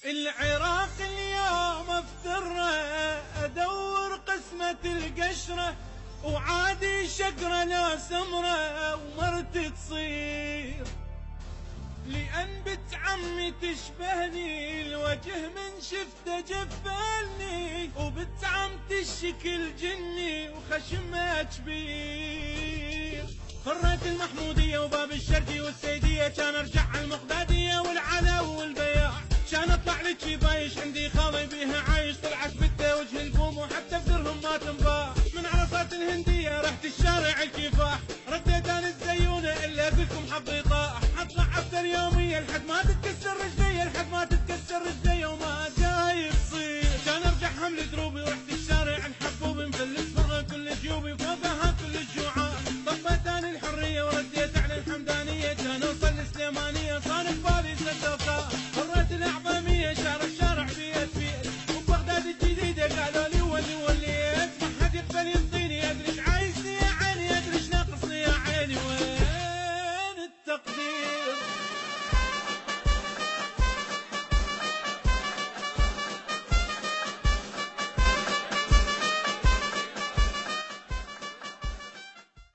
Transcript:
العراق اليوم افتره ادور قسمة القشرة، وعادي شقرة لو سمرة ومرتي تصير، لأن بنت عمي تشبهني الوجه من شفته جفلني، وبنت عمتي الشكل جني وخشمها كبير. فريت المحمودية وباب الشرقي والسيدية، كان ارجع على المقدادية والعلا والبياع، كان اطلع لك بايش عندي خالي بيها عايش، طلعت بنته وجه البوم وحتى بدرهم ما تنباع. من عرفات الهندية رحت الشارع الكفاح، رديت انا الزيونة الا بكم حظي طاح، اطلع افطر يوميا لحد ما تتكسر رجلي، لحد ما تتكسر رجلي وما جاي يصير. كان ارجع حمل دروبي ورحت الشارع الحبوبي، مفلس برا كل جيوبي فوقها كل الجوعان، طفيت انا الحرية ورديت على الحمدانية، كان اوصل لسليمانية صار